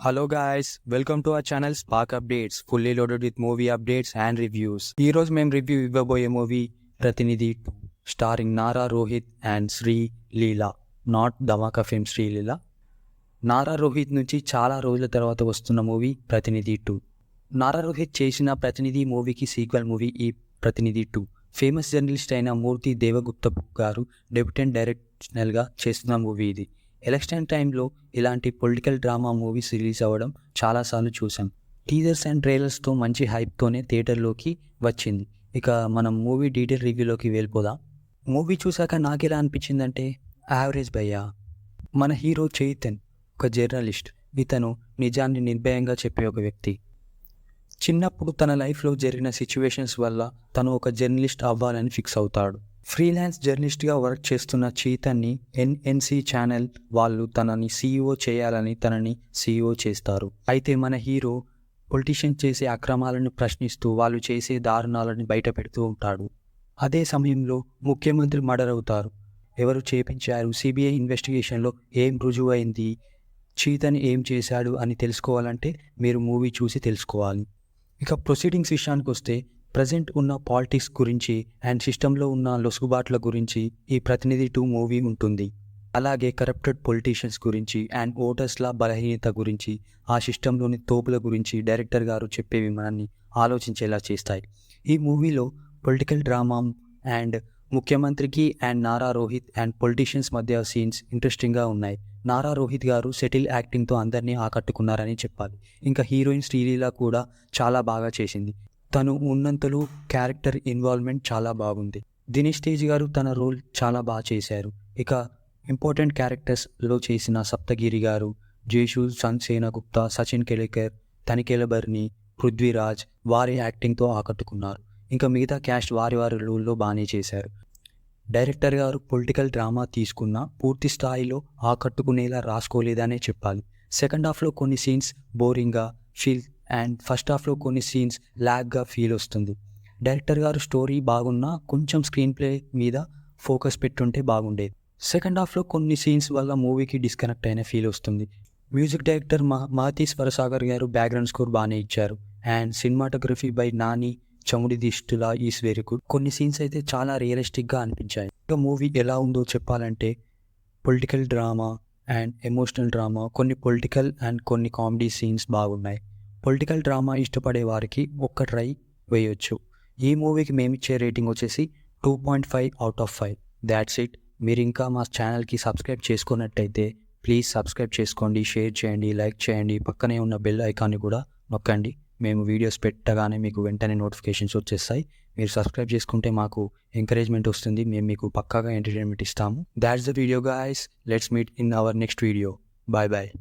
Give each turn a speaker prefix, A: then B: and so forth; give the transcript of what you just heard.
A: Hello guys, welcome to our channel Spark Updates, fully loaded with movie updates and reviews. ఈ రోజు మేము review ఇవ్వబోయే movie Prathinidhi 2 starring Nara Rohit and Sree Leela, not Dhamaka film Sree Leela. Nara Rohit నుంచి చాలా రోజుల తర్వాత వస్తున్న మూవీ ప్రతినిధి 2. నారా రోహిత్ చేసిన ప్రతినిధి మూవీకి సీక్వెల్ మూవీ ఈ ప్రతినిధి 2. ఫేమస్ జర్నలిస్ట్ అయిన మూర్తి దేవగుప్త గారు డెబ్యూటెంట్ డైరెక్షనల్గా చేస్తున్న మూవీ ఇది. ఎలక్షన్ టైంలో ఇలాంటి పొలిటికల్ డ్రామా మూవీస్ రిలీజ్ అవ్వడం చాలాసార్లు చూసాం. టీజర్స్ అండ్ ట్రైలర్స్తో మంచి హైప్తోనే థియేటర్లోకి వచ్చింది. ఇక మనం మూవీ డీటెయిల్ రివ్యూలోకి వెళ్ళిపోదాం. మూవీ చూశాక నాకెలా అనిపించిందంటే యావరేజ్ భయ్యా. మన హీరో చైతన్ ఒక జర్నలిస్ట్. ఇతను నిజాన్ని నిర్భయంగా చెప్పే ఒక వ్యక్తి. చిన్నప్పుడు తన లైఫ్లో జరిగిన సిచ్యువేషన్స్ వల్ల తను ఒక జర్నలిస్ట్ అవ్వాలని ఫిక్స్ అవుతాడు. ఫ్రీలాన్స్ జర్నలిస్ట్గా వర్క్ చేస్తున్న చైతన్ని ఎన్ఎన్సి ఛానల్ వాళ్ళు తనని సీఈఓ చేయాలని తనని సీఈఓ చేస్తారు. అయితే మన హీరో పొలిటీషియన్ చేసే అక్రమాలను ప్రశ్నిస్తూ వాళ్ళు చేసే దారుణాలను బయట పెడుతూ ఉంటాడు. అదే సమయంలో ముఖ్యమంత్రి మర్డర్ అవుతారు. ఎవరు చేపించారు, సిబిఐ ఇన్వెస్టిగేషన్లో ఏం రుజువైంది, చైతన్ ఏం చేశాడు అని తెలుసుకోవాలంటే మీరు మూవీ చూసి తెలుసుకోవాలి. ఇక ప్రొసీడింగ్స్ విషయానికి వస్తే ప్రజెంట్ ఉన్న పాలిటిక్స్ గురించి అండ్ సిస్టంలో ఉన్న లొసుగుబాట్ల గురించి ఈ ప్రతినిధి 2 మూవీ ఉంటుంది. అలాగే కరప్టెడ్ పొలిటీషియన్స్ గురించి అండ్ ఓటర్స్ల బలహీనత గురించి, ఆ సిస్టంలోని తోపుల గురించి డైరెక్టర్ గారు చెప్పేవి మనల్ని ఆలోచించేలా చేస్తాయి. ఈ మూవీలో పొలిటికల్ డ్రామా అండ్ ముఖ్యమంత్రికి and Nara Rohit and politicians మధ్య సీన్స్ ఇంట్రెస్టింగ్గా ఉన్నాయి. నారా రోహిత్ గారు సెటిల్ యాక్టింగ్తో అందరినీ ఆకట్టుకున్నారని చెప్పాలి. ఇంకా హీరోయిన్ శ్రీలీల కూడా చాలా బాగా చేసింది. తను ఉన్నంతలో క్యారెక్టర్ ఇన్వాల్వ్మెంట్ చాలా బాగుంది. దినేష్ తేజ్ గారు తన రోల్ చాలా బాగా చేశారు. ఇక ఇంపార్టెంట్ క్యారెక్టర్స్లో చేసిన సప్తగిరి గారు, జేషు సేనగుప్తా, సచిన్ కెలేకర్, తనిఖీల బర్ని, పృథ్వీరాజ్ వారి యాక్టింగ్తో ఆకట్టుకున్నారు. ఇంకా మిగతా క్యాస్ట్ వారి రోల్లో బాగానే చేశారు. డైరెక్టర్ గారు పొలిటికల్ డ్రామా తీసుకున్న పూర్తి స్థాయిలో ఆకట్టుకునేలా రాసుకోలేదనే చెప్పాలి. సెకండ్ హాఫ్లో కొన్ని సీన్స్ బోరింగ్గా ఫీల్ అండ్ ఫస్ట్ హాఫ్లో కొన్ని సీన్స్ ల్యాగ్గా ఫీల్ వస్తుంది. డైరెక్టర్ గారు స్టోరీ బాగున్నా కొంచెం స్క్రీన్ ప్లే మీద ఫోకస్ పెట్టుంటే బాగుండేది. సెకండ్ హాఫ్లో కొన్ని సీన్స్ వల్ల మూవీకి డిస్కనెక్ట్ అయిన ఫీల్ వస్తుంది. మ్యూజిక్ డైరెక్టర్ మహతి స్వరసాగర్ గారు బ్యాక్గ్రౌండ్ స్కోర్ బాగానే ఇచ్చారు. అండ్ సినిమాటోగ్రఫీ బై నాని చముడి దిష్టుల ఈస్ వెరీ గుడ్. కొన్ని సీన్స్ అయితే చాలా రియలిస్టిక్గా అనిపించాయి. ఇంకా మూవీ ఎలా ఉందో చెప్పాలంటే political drama and emotional drama, కొన్ని పొలిటికల్ అండ్ కొన్ని కామెడీ సీన్స్ బాగున్నాయి. పొలిటికల్ డ్రామా ఇష్టపడే వారికి ఒక్క ట్రై వేయొచ్చు. ఈ మూవీకి మేమిచ్చే రేటింగ్ వచ్చేసి 2.5 అవుట్ ఆఫ్ 5. That's it. మీరు ఇంకా మా ఛానల్కి సబ్స్క్రైబ్ చేసుకున్నట్టయితే ప్లీజ్ సబ్స్క్రైబ్ చేసుకోండి, షేర్ చేయండి, లైక్ చేయండి, పక్కనే ఉన్న బెల్ ఐకాన్ని కూడా నొక్కండి. మేము వీడియోస్ పెట్టగానే మీకు వెంటనే నోటిఫికేషన్స్ వచ్చేస్తాయి. మీరు సబ్స్క్రైబ్ చేసుకుంటే మాకు ఎంకరేజ్మెంట్ వస్తుంది. మేము మీకు పక్కాగా ఎంటర్టైన్మెంట్ ఇస్తాము. That's the video guys. Let's meet in our next video. Bye bye.